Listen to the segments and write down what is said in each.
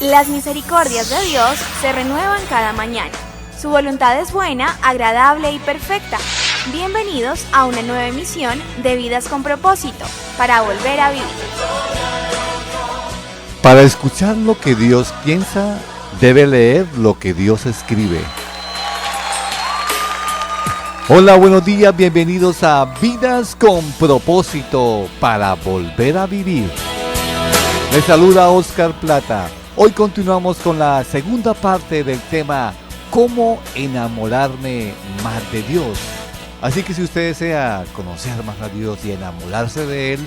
Las misericordias de Dios se renuevan cada mañana. Su voluntad es buena, agradable y perfecta. Bienvenidos a una nueva emisión de Vidas con Propósito, para volver a vivir. Para escuchar lo que Dios piensa, debe leer lo que Dios escribe. Hola, buenos días, bienvenidos a Vidas con Propósito, para volver a vivir. Les saluda Oscar Plata. Hoy continuamos con la segunda parte del tema ¿Cómo enamorarme más de Dios? Así que si usted desea conocer más a Dios y enamorarse de Él,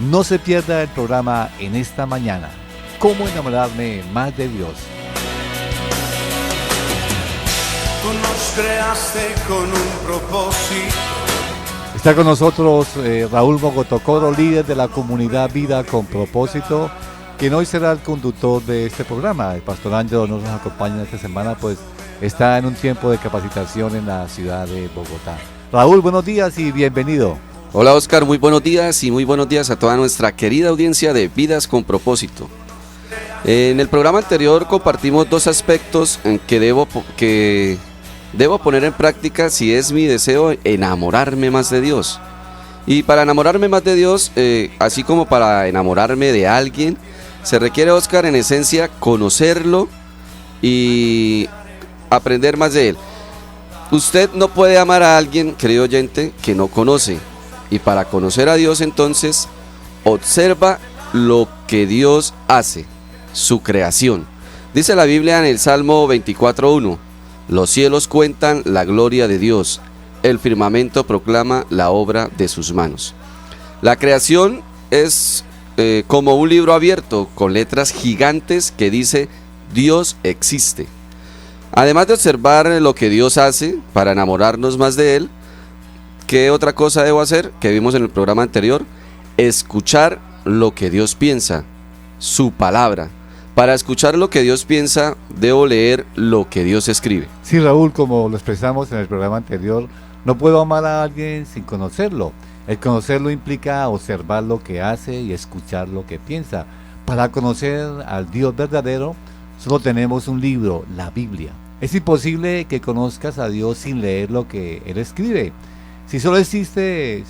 no se pierda el programa en esta mañana. ¿Cómo enamorarme más de Dios? Tú nos creaste con un propósito. Está con nosotros Raúl Mogotocoro, líder de la comunidad Vida con Propósito, quien hoy será el conductor de este programa. El pastor Ángelo no nos acompaña esta semana, pues está en un tiempo de capacitación en la ciudad de Bogotá. Raúl, buenos días y bienvenido. Hola Oscar, muy buenos días y muy buenos días a toda nuestra querida audiencia de Vidas con Propósito. En el programa anterior compartimos dos aspectos en que debo poner en práctica si es mi deseo enamorarme más de Dios. Y para enamorarme más de Dios, así como para enamorarme de alguien, se requiere, Oscar, en esencia, conocerlo y aprender más de él. Usted no puede amar a alguien, querido oyente, que no conoce. Y para conocer a Dios, entonces, observa lo que Dios hace, su creación. Dice la Biblia en el Salmo 24:1: los cielos cuentan la gloria de Dios, el firmamento proclama la obra de sus manos. La creación es como un libro abierto con letras gigantes que dice Dios existe. Además de observar lo que Dios hace para enamorarnos más de Él, ¿qué otra cosa debo hacer? Que vimos en el programa anterior: escuchar lo que Dios piensa, su palabra. Para escuchar lo que Dios piensa, debo leer lo que Dios escribe. Sí, Raúl, como lo expresamos en el programa anterior, no puedo amar a alguien sin conocerlo. El conocerlo implica observar lo que hace y escuchar lo que piensa. Para conocer al Dios verdadero, solo tenemos un libro, la Biblia. Es imposible que conozcas a Dios sin leer lo que Él escribe. Si solo existe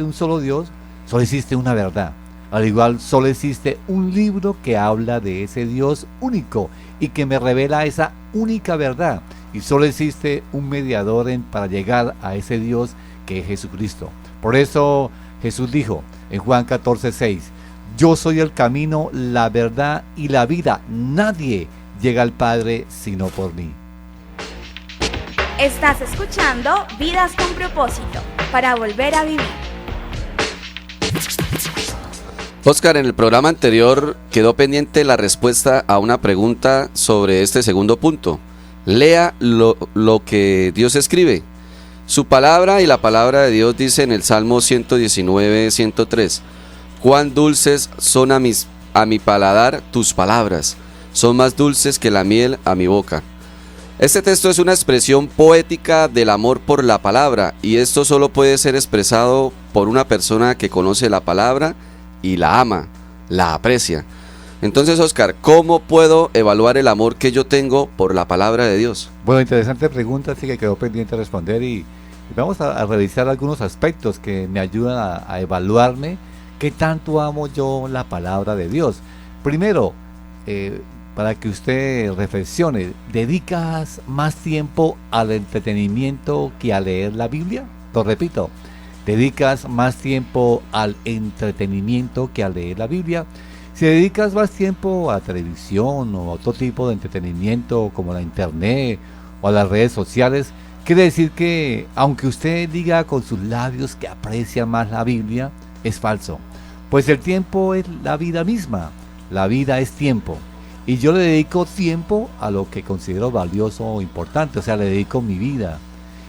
un solo Dios, solo existe una verdad. Al igual, solo existe un libro que habla de ese Dios único y que me revela esa única verdad. Y solo existe un mediador para llegar a ese Dios, que es Jesucristo. Por eso Jesús dijo en Juan 14:6: yo soy el camino, la verdad y la vida. Nadie llega al Padre sino por mí. Estás escuchando Vidas con Propósito, para volver a vivir. Oscar, en el programa anterior quedó pendiente la respuesta a una pregunta sobre este segundo punto. Lea lo que Dios escribe. Su palabra y la palabra de Dios dice en el Salmo 119:103: cuán dulces son a mi paladar tus palabras, son más dulces que la miel a mi boca. Este texto es una expresión poética del amor por la palabra, y esto solo puede ser expresado por una persona que conoce la palabra y la ama, la aprecia. Entonces, Oscar, ¿cómo puedo evaluar el amor que yo tengo por la palabra de Dios? Bueno, interesante pregunta, así que quedó pendiente de responder y vamos a revisar algunos aspectos que me ayudan a evaluarme qué tanto amo yo la palabra de Dios. Primero, para que usted reflexione, ¿dedicas más tiempo al entretenimiento que a leer la Biblia? Lo repito, ¿dedicas más tiempo al entretenimiento que a leer la Biblia? Si dedicas más tiempo a televisión o a otro tipo de entretenimiento como la internet o a las redes sociales, quiere decir que aunque usted diga con sus labios que aprecia más la Biblia, es falso. Pues el tiempo es la vida misma, la vida es tiempo. Y yo le dedico tiempo a lo que considero valioso o importante, o sea, le dedico mi vida.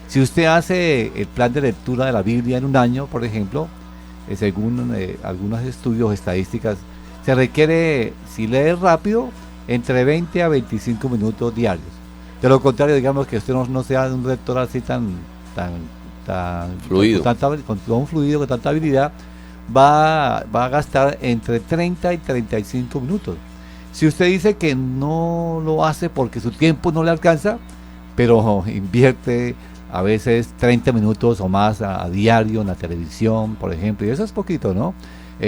Si usted hace el plan de lectura de la Biblia en un año, por ejemplo, según algunos estudios estadísticas, se requiere, si lee rápido, entre 20 a 25 minutos diarios. De lo contrario, digamos que usted no sea un lector así tan fluido, con un fluido, con tanta habilidad, va a gastar entre 30 y 35 minutos. Si usted dice que no lo hace porque su tiempo no le alcanza, pero invierte a veces 30 minutos o más a diario en la televisión, por ejemplo, y eso es poquito, ¿no?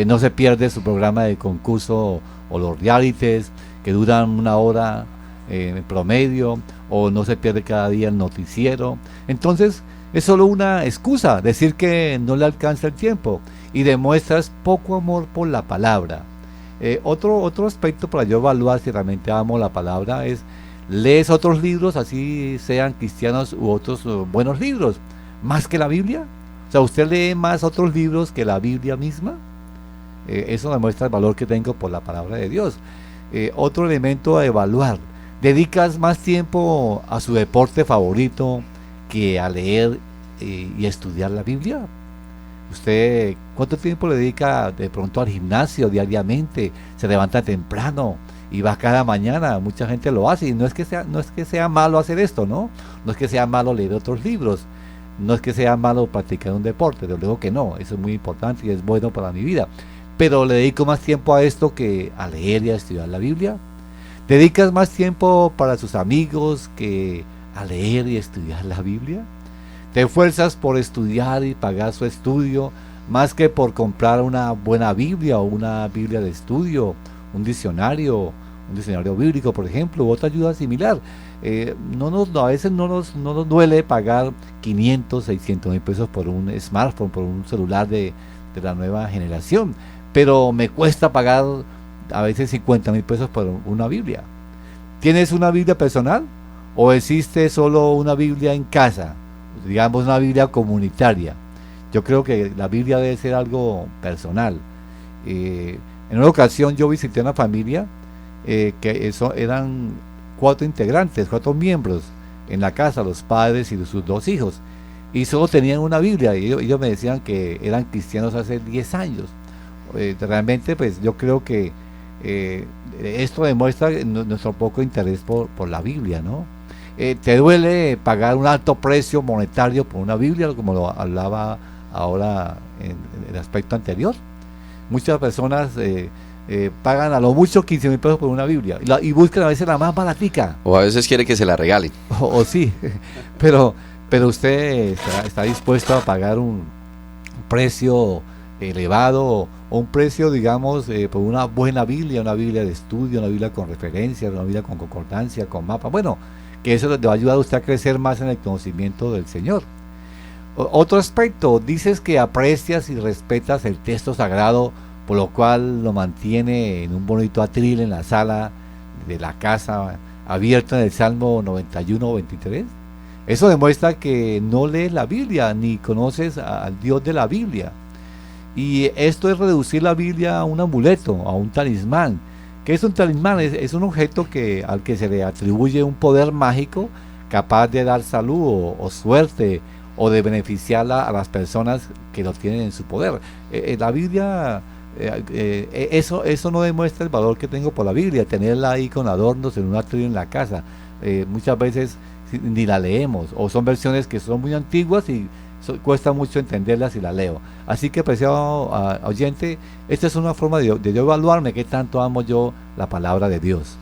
No se pierde su programa de concurso o los realities que duran 1 hora en promedio, o no se pierde cada día el noticiero. Entonces es solo una excusa decir que no le alcanza el tiempo y demuestras poco amor por la palabra. Otro aspecto para yo evaluar si realmente amo la palabra es: ¿lees otros libros, así sean cristianos u otros buenos libros, más que la Biblia? O sea, ¿usted lee más otros libros que la Biblia misma? Eso demuestra el valor que tengo por la palabra de Dios. Otro elemento a evaluar: ¿dedicas más tiempo a su deporte favorito que a leer y estudiar la Biblia? ¿Usted cuánto tiempo le dedica de pronto al gimnasio diariamente? ¿Se levanta temprano y va cada mañana? Mucha gente lo hace, y no es que sea malo hacer esto, ¿no? No es que sea malo leer otros libros, no es que sea malo practicar un deporte, desde luego que no, eso es muy importante y es bueno para mi vida. Pero le dedico más tiempo a esto que a leer y a estudiar la Biblia. ¿Dedicas más tiempo para sus amigos que a leer y estudiar la Biblia? ¿Te esfuerzas por estudiar y pagar su estudio más que por comprar una buena Biblia o una Biblia de estudio, un diccionario bíblico, por ejemplo, u otra ayuda similar? A veces no nos duele pagar 500, 600 mil pesos por un smartphone, por un celular de la nueva generación, pero me cuesta pagar a veces 50 mil pesos por una Biblia. ¿Tienes una Biblia personal o existe solo una Biblia en casa? Digamos, una Biblia comunitaria. Yo creo que la Biblia debe ser algo personal. En una ocasión yo visité una familia eran 4 integrantes, 4 miembros en la casa, los padres y sus 2 hijos, y solo tenían una Biblia, y ellos me decían que eran cristianos hace 10 años. Realmente pues yo creo que esto demuestra nuestro poco interés por la Biblia, ¿no? ¿Te duele pagar un alto precio monetario por una Biblia, como lo hablaba ahora en el aspecto anterior? Muchas personas pagan a lo mucho 15 mil pesos por una Biblia y buscan a veces la más baratica. O a veces quiere que se la regalen. O sí, pero usted está dispuesto a pagar un precio elevado, o un precio, digamos, por una buena Biblia, una Biblia de estudio, una Biblia con referencias, una Biblia con concordancia, con mapa. Bueno, que eso le va a ayudar a usted a crecer más en el conocimiento del Señor. Otro aspecto: dices que aprecias y respetas el texto sagrado, por lo cual lo mantiene en un bonito atril en la sala de la casa, abierto en el Salmo 91 o 23. Eso demuestra que no lees la Biblia ni conoces al Dios de la Biblia. Y esto es reducir la Biblia a un amuleto, a un talismán. ¿Qué es un talismán? Es un objeto al que se le atribuye un poder mágico capaz de dar salud o suerte, o de beneficiar a las personas que lo tienen en su poder. La Biblia, eso no demuestra el valor que tengo por la Biblia, tenerla ahí con adornos en un atril en la casa. Muchas veces ni la leemos, o son versiones que son muy antiguas y cuesta mucho entenderlas si la leo. Así que, apreciado oyente, esta es una forma de yo evaluarme qué tanto amo yo la palabra de Dios.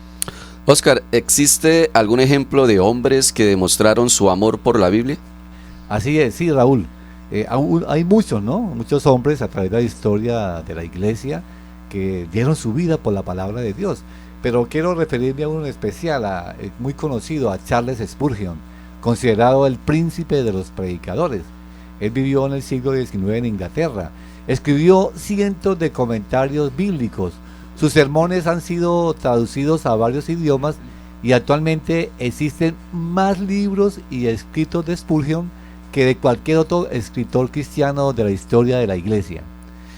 Oscar, ¿existe algún ejemplo de hombres que demostraron su amor por la Biblia? Así es, sí, Raúl. Hay muchos, ¿no? Muchos hombres a través de la historia de la iglesia que dieron su vida por la palabra de Dios. Pero quiero referirme a uno en especial, muy conocido, a Charles Spurgeon, considerado el príncipe de los predicadores. Él vivió en el siglo XIX en Inglaterra. Escribió cientos de comentarios bíblicos. Sus sermones han sido traducidos a varios idiomas y actualmente existen más libros y escritos de Spurgeon que de cualquier otro escritor cristiano de la historia de la iglesia.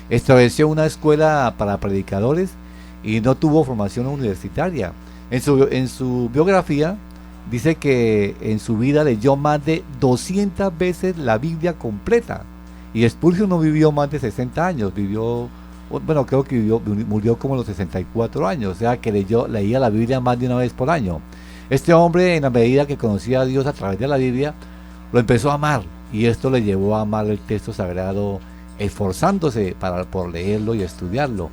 Estableció una escuela para predicadores y no tuvo formación universitaria. En su biografía dice que en su vida leyó más de 200 veces la Biblia completa. Y Spurgeon no vivió más de 60 años, creo que murió como a los 64 años, o sea que leía la Biblia más de una vez por año. Este hombre, en la medida que conocía a Dios a través de la Biblia, lo empezó a amar, y esto le llevó a amar el texto sagrado, esforzándose por leerlo y estudiarlo.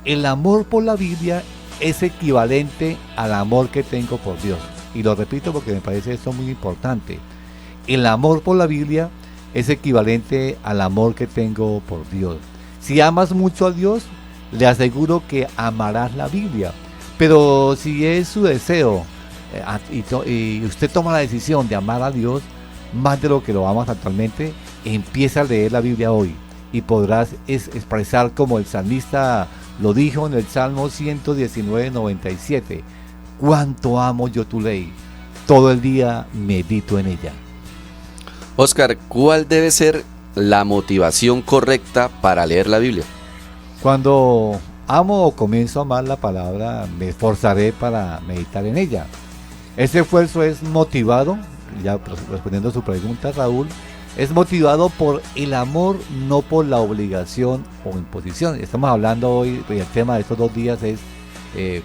El amor por la Biblia es equivalente al amor que tengo por Dios. Y lo repito porque me parece esto muy importante. El amor por la Biblia es equivalente al amor que tengo por Dios. Si amas mucho a Dios, le aseguro que amarás la Biblia. Pero si es su deseo y usted toma la decisión de amar a Dios más de lo que lo amas actualmente, empieza a leer la Biblia hoy y podrás expresar como el salmista lo dijo en el Salmo 119:97: cuánto amo yo tu ley, todo el día medito en ella. Oscar, ¿cuál debe ser la motivación correcta para leer la Biblia? Cuando amo o comienzo a amar la palabra, me esforzaré para meditar en ella. Ese esfuerzo es motivado, ya respondiendo a su pregunta, Raúl, es motivado por el amor, no por la obligación o imposición. Estamos hablando hoy, el tema de estos 2 días es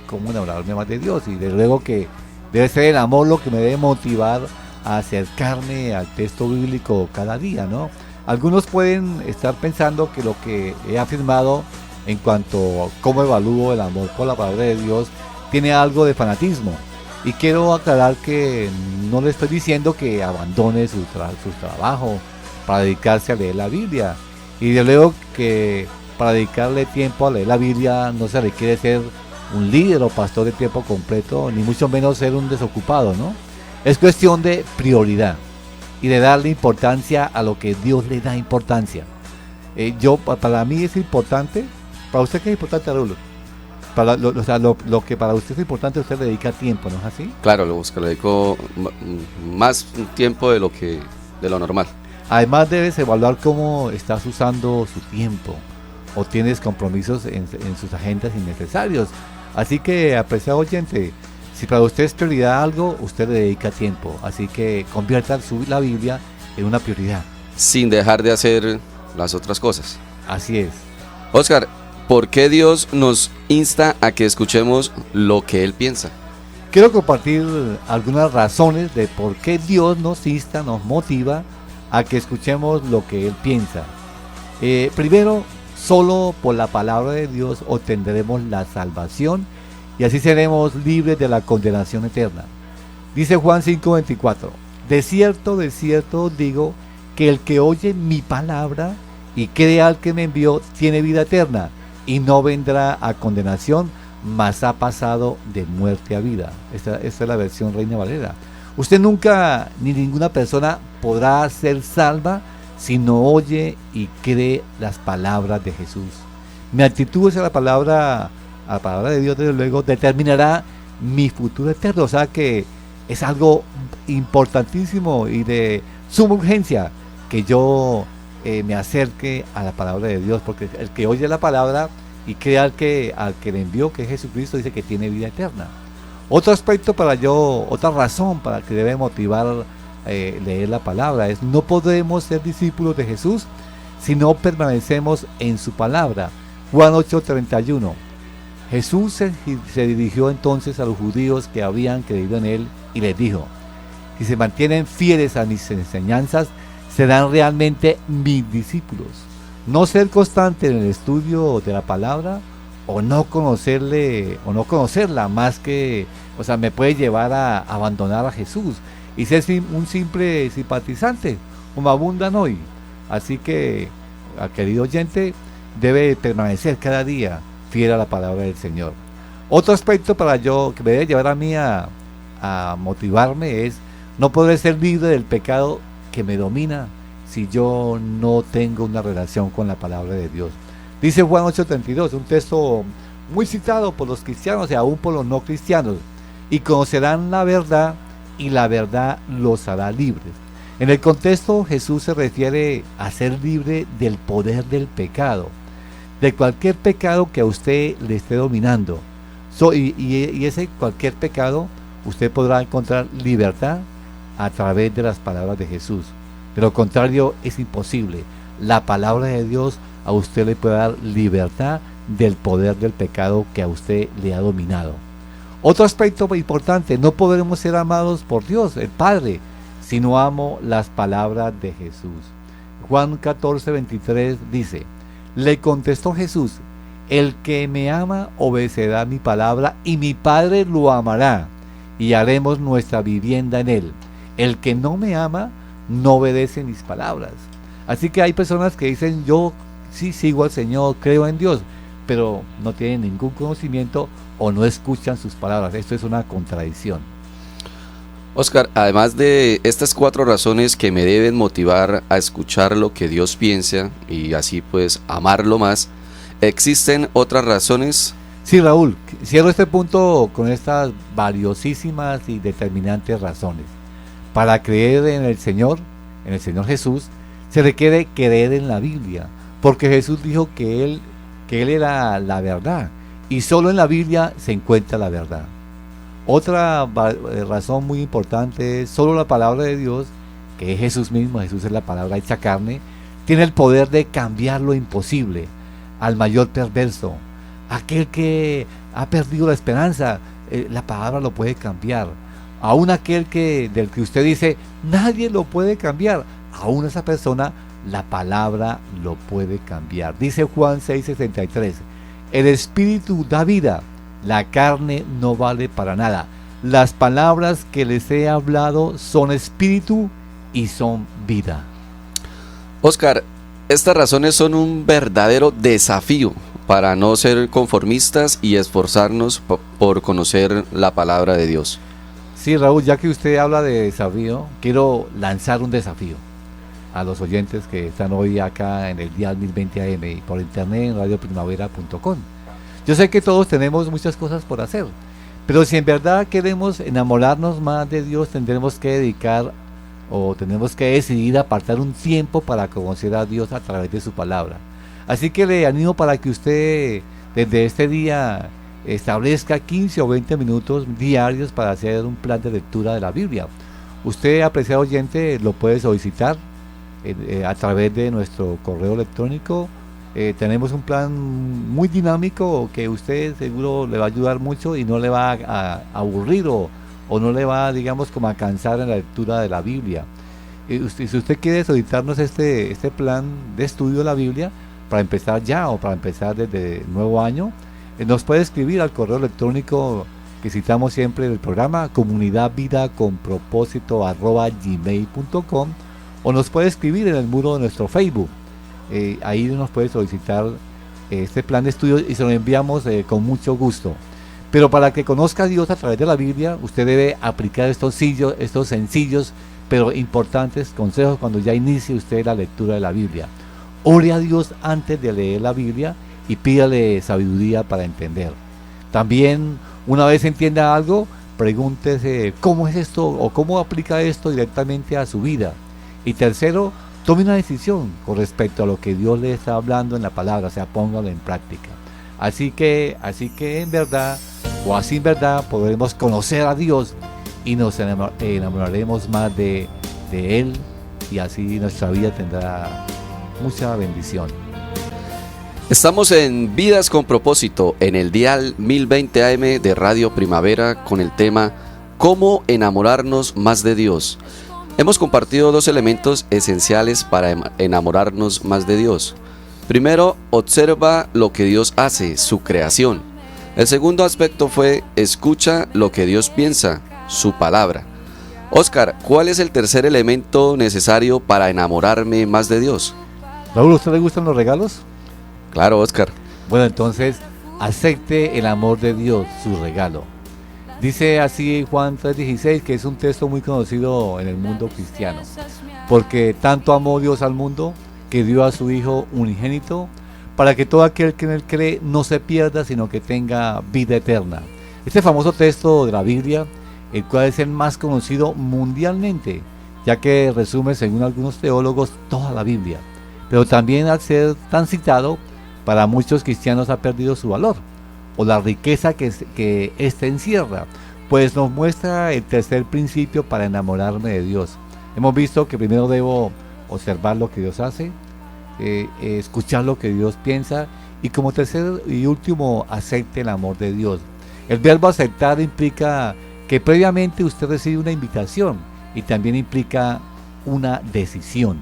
cómo enamorarme más de Dios, y desde luego que debe ser el amor lo que me debe motivar a acercarme al texto bíblico cada día, ¿no? Algunos pueden estar pensando que lo que he afirmado en cuanto a cómo evalúo el amor por la palabra de Dios tiene algo de fanatismo, y quiero aclarar que no le estoy diciendo que abandone su trabajo para dedicarse a leer la Biblia, y de luego que para dedicarle tiempo a leer la Biblia no se requiere ser un líder o pastor de tiempo completo, ni mucho menos ser un desocupado, ¿no? Es cuestión de prioridad y de darle importancia a lo que Dios le da importancia. Para mí es importante. ¿Para usted qué es importante, Raúl? Lo que para usted es importante, usted le dedica tiempo, ¿no es así? Claro, Oscar, le dedico más tiempo de lo normal. Además debes evaluar cómo estás usando su tiempo, o tienes compromisos en sus agendas innecesarios. Así que, apreciado oyente, si para usted es prioridad algo, usted le dedica tiempo. Así que convierta la Biblia en una prioridad. Sin dejar de hacer las otras cosas. Así es. Oscar, ¿por qué Dios nos insta a que escuchemos lo que Él piensa? Quiero compartir algunas razones de por qué Dios nos insta, nos motiva a que escuchemos lo que Él piensa. Primero, solo por la palabra de Dios obtendremos la salvación y así seremos libres de la condenación eterna. Dice Juan 5:24: de cierto os digo que el que oye mi palabra y cree al que me envió tiene vida eterna y no vendrá a condenación, mas ha pasado de muerte a vida. Esta es la versión Reina Valera. Usted nunca, ni ninguna persona podrá ser salva si no oye y cree las palabras de Jesús. Mi actitud hacia la palabra de Dios, desde luego, determinará mi futuro eterno. O sea que es algo importantísimo y de suma urgencia que yo me acerque a la palabra de Dios, porque el que oye la palabra y cree al que le envió, que es Jesucristo, dice que tiene vida eterna. Otra razón para que debe motivar leer la palabra es: no podemos ser discípulos de Jesús si no permanecemos en su palabra. Juan 8:31. Jesús se dirigió entonces a los judíos que habían creído en él y les dijo: si se mantienen fieles a mis enseñanzas, serán realmente mis discípulos. No ser constante en el estudio de la palabra o no conocerla más que, me puede llevar a abandonar a Jesús y ser un simple simpatizante, como abundan hoy. Así que, querido oyente, debe permanecer cada día fiel a la palabra del Señor. Otro aspecto que me debe llevar a mí a motivarme es: no podré ser libre del pecado que me domina si yo no tengo una relación con la palabra de Dios. Dice Juan 8:32, un texto muy citado por los cristianos y aún por los no cristianos: y conocerán la verdad, y la verdad los hará libres. En el contexto, Jesús se refiere a ser libre del poder del pecado, de cualquier pecado que a usted le esté dominando. Y ese cualquier pecado, usted podrá encontrar libertad a través de las palabras de Jesús. De lo contrario, es imposible. La palabra de Dios a usted le puede dar libertad del poder del pecado que a usted le ha dominado. Otro aspecto muy importante: no podremos ser amados por Dios, el Padre, si no amo las palabras de Jesús. Juan 14:23 dice: le contestó Jesús: El que me ama obedecerá mi palabra y mi Padre lo amará y haremos nuestra vivienda en él. El que no me ama no obedece mis palabras. Así que hay personas que dicen yo sí sigo al Señor, creo en Dios, pero no tienen ningún conocimiento o no escuchan sus palabras. Esto es una contradicción. Oscar, además de estas 4 razones que me deben motivar a escuchar lo que Dios piensa y así pues amarlo más, ¿existen otras razones? Sí, Raúl, cierro este punto con estas valiosísimas y determinantes razones. Para creer en el Señor Jesús, se requiere creer en la Biblia, porque Jesús dijo que Él era la verdad, y solo en la Biblia se encuentra la verdad. Otra razón muy importante es solo la palabra de Dios, que es Jesús mismo. Jesús es la palabra hecha carne, tiene el poder de cambiar lo imposible. Al mayor perverso, aquel que ha perdido la esperanza, la palabra lo puede cambiar. Aún aquel del que usted dice nadie lo puede cambiar, aún esa persona la palabra lo puede cambiar. Dice Juan 6:63, el Espíritu da vida, la carne no vale para nada. Las palabras que les he hablado son espíritu y son vida. Oscar, estas razones son un verdadero desafío para no ser conformistas y esforzarnos por conocer la palabra de Dios. Sí, Raúl, ya que usted habla de desafío, quiero lanzar un desafío a los oyentes que están hoy acá en el Dial 1020 AM y por internet en radioprimavera.com. Yo sé que todos tenemos muchas cosas por hacer, pero si en verdad queremos enamorarnos más de Dios, tendremos que dedicar o tenemos que decidir apartar un tiempo para conocer a Dios a través de su palabra. Así que le animo para que usted desde este día establezca 15 o 20 minutos diarios para hacer un plan de lectura de la Biblia. Usted, apreciado oyente, lo puede solicitar a través de nuestro correo electrónico. Tenemos un plan muy dinámico que usted seguro le va a ayudar mucho y no le va a aburrir o no le va, digamos, como a cansar en la lectura de la Biblia. Si usted quiere solicitarnos este plan de estudio de la Biblia para empezar ya o para empezar desde el nuevo año, nos puede escribir al correo electrónico que citamos siempre en el programa, comunidadvidaconpropósito@gmail.com, o nos puede escribir en el muro de nuestro Facebook. Ahí nos puede solicitar este plan de estudio y se lo enviamos con mucho gusto. Pero para que conozca a Dios a través de la Biblia, usted debe aplicar estos sencillos pero importantes consejos cuando ya inicie usted la lectura de la Biblia. Ore a Dios antes de leer la Biblia y pídale sabiduría para entender. También, una vez entienda algo, pregúntese cómo es esto o cómo aplica esto directamente a su vida. Y tercero, tome una decisión con respecto a lo que Dios le está hablando en la palabra, o sea, póngalo en práctica. Así que en verdad, o así en verdad, podremos conocer a Dios y nos enamoraremos más de Él, y así nuestra vida tendrá mucha bendición. Estamos en Vidas con Propósito, en el Dial 1020 AM de Radio Primavera, con el tema ¿Cómo enamorarnos más de Dios? Hemos compartido 2 elementos esenciales para enamorarnos más de Dios. Primero, observa lo que Dios hace, su creación. El segundo aspecto fue, escucha lo que Dios piensa, su palabra. Oscar, ¿cuál es el tercer elemento necesario para enamorarme más de Dios? Raúl, ¿a usted le gustan los regalos? Claro, Oscar. Bueno, entonces, acepte el amor de Dios, su regalo. Dice así Juan 3:16, que es un texto muy conocido en el mundo cristiano. Porque tanto amó Dios al mundo, que dio a su Hijo unigénito, para que todo aquel que en él cree no se pierda, sino que tenga vida eterna. Este famoso texto de la Biblia, el cual es el más conocido mundialmente, ya que resume, según algunos teólogos, toda la Biblia. Pero también, al ser tan citado, para muchos cristianos ha perdido su valor, o la riqueza que éste encierra, pues nos muestra el tercer principio para enamorarme de Dios. Hemos visto que primero debo observar lo que Dios hace, escuchar lo que Dios piensa, y como tercer y último, acepte el amor de Dios. El verbo aceptar implica que previamente usted recibe una invitación y también implica una decisión.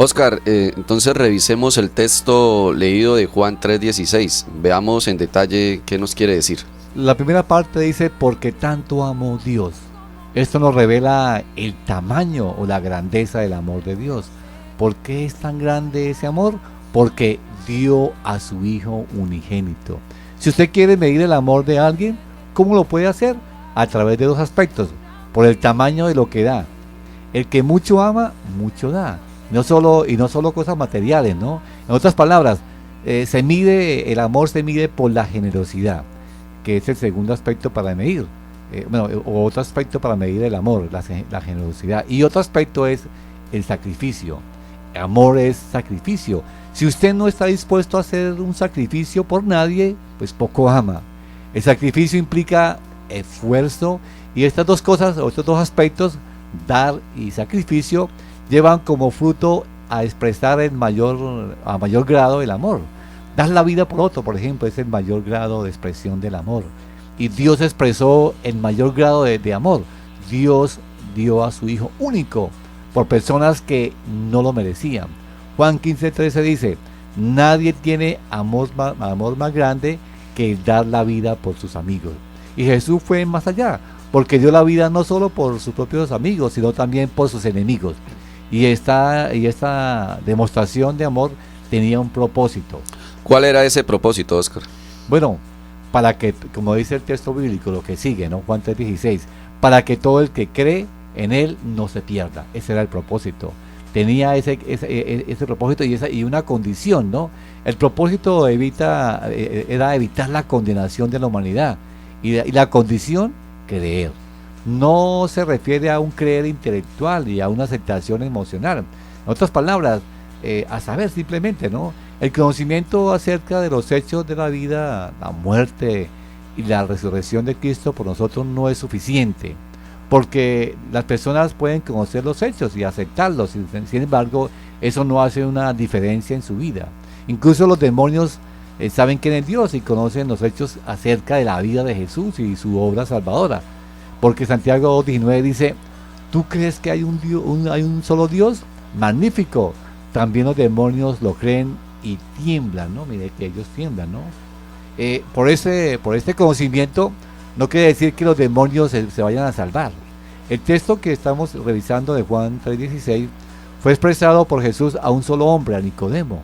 Oscar, entonces revisemos el texto leído de Juan 3:16. Veamos en detalle qué nos quiere decir. La primera parte dice, porque tanto amó Dios. Esto nos revela el tamaño o la grandeza del amor de Dios. ¿Por qué es tan grande ese amor? Porque dio a su Hijo unigénito. Si usted quiere medir el amor de alguien, ¿cómo lo puede hacer? A través de dos aspectos. Por el tamaño de lo que da. El que mucho ama, mucho da. No solo cosas materiales, ¿no? En otras palabras, el amor se mide por la generosidad, que es el segundo aspecto para medir. O otro aspecto para medir el amor, la generosidad. Y otro aspecto es el sacrificio. Amor es sacrificio. Si usted no está dispuesto a hacer un sacrificio por nadie, pues poco ama. El sacrificio implica esfuerzo, y estas dos cosas, o estos dos aspectos, dar y sacrificio, llevan como fruto a expresar a mayor grado el amor. Dar la vida por otro, por ejemplo, es el mayor grado de expresión del amor. Y Dios expresó el mayor grado de amor. Dios dio a su Hijo único por personas que no lo merecían. Juan 15:13 dice, nadie tiene amor más grande que dar la vida por sus amigos. Y Jesús fue más allá, porque dio la vida no solo por sus propios amigos, sino también por sus enemigos. Y esta demostración de amor tenía un propósito. ¿Cuál era ese propósito, Oscar? Bueno, para que, como dice el texto bíblico, lo que sigue, ¿no? Juan 3:16, para que todo el que cree en Él no se pierda. Ese era el propósito. Tenía ese propósito y una condición, ¿no? El propósito era evitar la condenación de la humanidad. Y la condición, creer. No se refiere a un creer intelectual y a una aceptación emocional. En otras palabras, a saber simplemente, ¿no? El conocimiento acerca de los hechos de la vida, la muerte y la resurrección de Cristo por nosotros no es suficiente, porque las personas pueden conocer los hechos y aceptarlos, sin embargo, eso no hace una diferencia en su vida. Incluso los demonios saben quién es Dios y conocen los hechos acerca de la vida de Jesús y su obra salvadora, porque Santiago 2:19 dice, ¿tú crees que hay un solo Dios? Magnífico, también los demonios lo creen y tiemblan, ¿no? Mire que ellos tiemblan, ¿no? Por este conocimiento no quiere decir que los demonios se vayan a salvar. El texto que estamos revisando de Juan 3:16 fue expresado por Jesús a un solo hombre, a Nicodemo,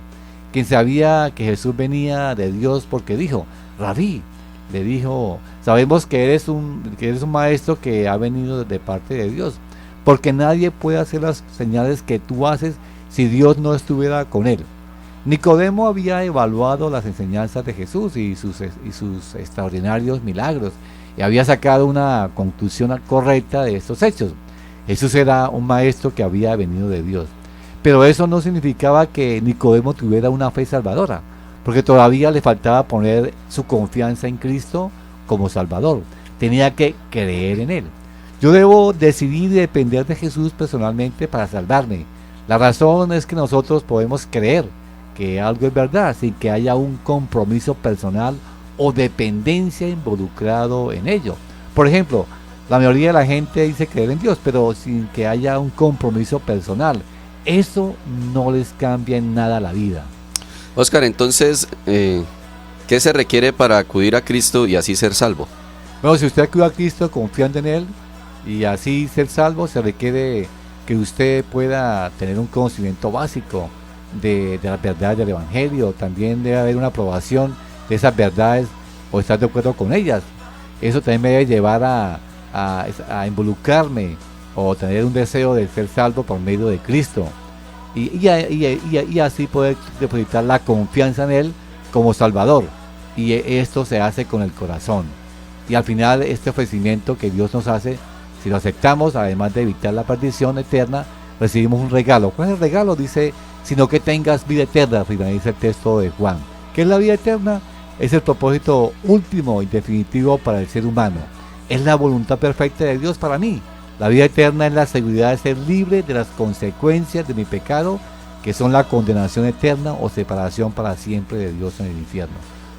quien sabía que Jesús venía de Dios, porque dijo, Rabí, le dijo, sabemos que eres un maestro que ha venido de parte de Dios, porque nadie puede hacer las señales que tú haces si Dios no estuviera con él. Nicodemo había evaluado las enseñanzas de Jesús y sus extraordinarios milagros, y había sacado una conclusión correcta de estos hechos. Jesús era un maestro que había venido de Dios. Pero eso no significaba que Nicodemo tuviera una fe salvadora, porque todavía le faltaba poner su confianza en Cristo como Salvador. Tenía que creer en Él. Yo debo decidir depender de Jesús personalmente para salvarme. La razón es que nosotros podemos creer que algo es verdad sin que haya un compromiso personal o dependencia involucrado en ello. Por ejemplo, la mayoría de la gente dice creer en Dios, pero sin que haya un compromiso personal. Eso no les cambia en nada la vida. Oscar, entonces, ¿qué se requiere para acudir a Cristo y así ser salvo? Bueno, si usted acude a Cristo confiando en Él y así ser salvo, se requiere que usted pueda tener un conocimiento básico de las verdades del Evangelio. También debe haber una aprobación de esas verdades o estar de acuerdo con ellas. Eso también me debe llevar a involucrarme o tener un deseo de ser salvo por medio de Cristo y así poder depositar la confianza en Él como Salvador. Y esto se hace con el corazón. Y al final este ofrecimiento que Dios nos hace, si lo aceptamos, además de evitar la perdición eterna, recibimos un regalo. ¿Cuál es el regalo? Dice, sino que tengas vida eterna, finaliza el texto de Juan. ¿Qué es la vida eterna? Es el propósito último y definitivo para el ser humano. Es la voluntad perfecta de Dios para mí. La vida eterna es la seguridad de ser libre de las consecuencias de mi pecado, que son la condenación eterna o separación para siempre de Dios en el infierno.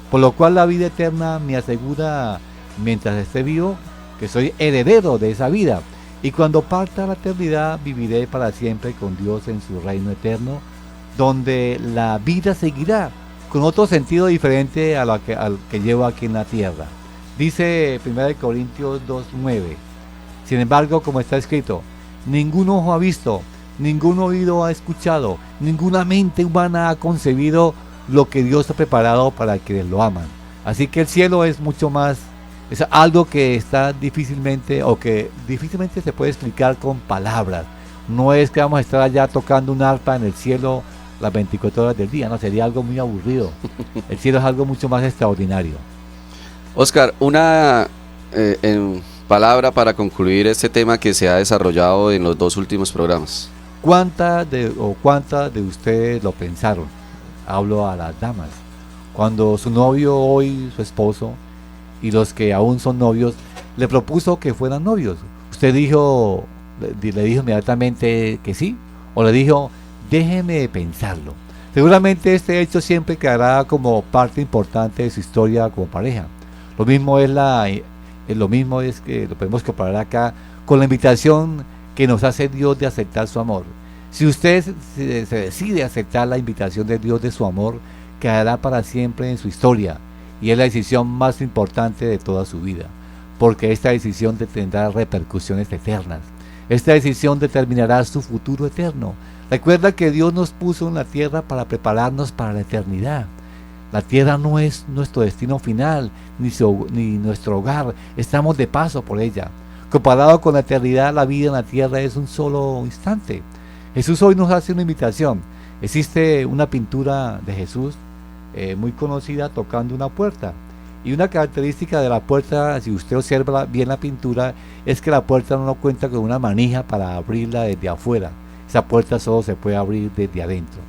Por lo cual la vida eterna me asegura, mientras esté vivo, que soy heredero de esa vida. y cuando parta a la eternidad viviré para siempre con Dios en su reino eterno, donde la vida seguirá con otro sentido diferente al que llevo aquí en la tierra. Dice 1 Corintios 2:9. Sin embargo, como está escrito, ningún ojo ha visto, ningún oído ha escuchado, ninguna mente humana ha concebido lo que Dios ha preparado para quienes lo aman. Así que el cielo es mucho más, es algo que está difícilmente se puede explicar con palabras. No es que vamos a estar allá tocando un arpa en el cielo las 24 horas del día, no, sería algo muy aburrido. El cielo es algo mucho más extraordinario. Oscar, una palabra para concluir este tema que se ha desarrollado en los 2 últimos programas. ¿Cuántas de ustedes lo pensaron? Hablo a las damas. Cuando su novio, hoy su esposo, y los que aún son novios, le propuso que fueran novios, ¿usted le dijo inmediatamente que sí? ¿O le dijo, déjeme pensarlo? Seguramente este hecho siempre quedará como parte importante de su historia como pareja. Lo mismo es que lo podemos comparar acá con la invitación que nos hace Dios de aceptar su amor. Si usted se decide aceptar la invitación de Dios de su amor, quedará para siempre en su historia, y es la decisión más importante de toda su vida, porque esta decisión tendrá repercusiones eternas. Esta decisión determinará su futuro eterno. Recuerda que Dios nos puso en la tierra para prepararnos para la eternidad. La tierra no es nuestro destino final, ni nuestro hogar. Estamos de paso por ella. Comparado con la eternidad, la vida en la tierra es un solo instante. Jesús hoy nos hace una invitación. Existe una pintura de Jesús muy conocida tocando una puerta. Y una característica de la puerta, si usted observa bien la pintura, es que la puerta no cuenta con una manija para abrirla desde afuera. Esa puerta solo se puede abrir desde adentro.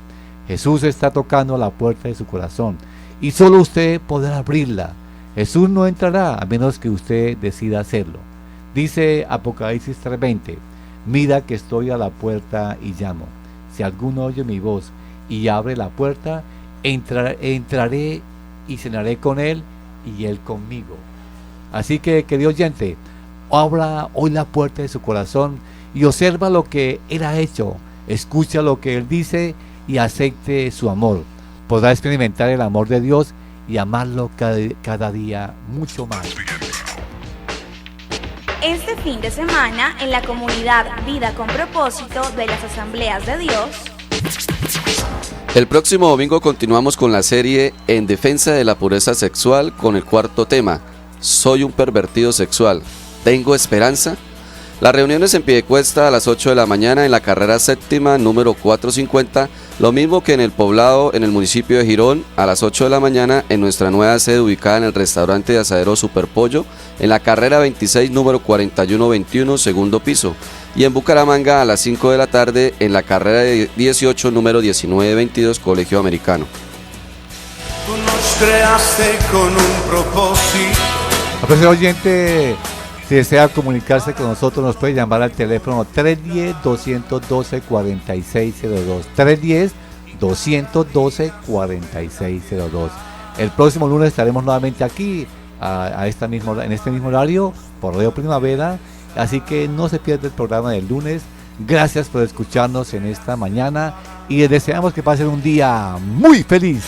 Jesús está tocando la puerta de su corazón y solo usted podrá abrirla. Jesús no entrará a menos que usted decida hacerlo. Dice Apocalipsis 3:20, mira que estoy a la puerta y llamo. Si alguno oye mi voz y abre la puerta, entraré y cenaré con él y él conmigo. Así que, querido oyente, abra hoy la puerta de su corazón y observa lo que Él ha hecho, escucha lo que Él dice y acepte su amor. Podrá experimentar el amor de Dios y amarlo cada día mucho más. Este fin de semana, en la comunidad Vida con Propósito de las Asambleas de Dios. El próximo domingo continuamos con la serie En Defensa de la Pureza Sexual con el 4º tema, Soy un pervertido sexual, ¿tengo esperanza? Las reuniones en Piedecuesta a las 8 de la mañana en la carrera séptima número 450, lo mismo que en el poblado en el municipio de Girón a las 8 de la mañana en nuestra nueva sede ubicada en el restaurante de asadero Superpollo en la carrera 26 número 4121 segundo piso, y en Bucaramanga a las 5 de la tarde en la carrera 18 número 1922 Colegio Americano. Tú nos creaste con un propósito. Apreciado oyente, si desea comunicarse con nosotros, nos puede llamar al teléfono 310-212-4602. 310-212-4602. El próximo lunes estaremos nuevamente aquí en este mismo horario por Radio Primavera. Así que no se pierda el programa del lunes. Gracias por escucharnos en esta mañana y les deseamos que pasen un día muy feliz.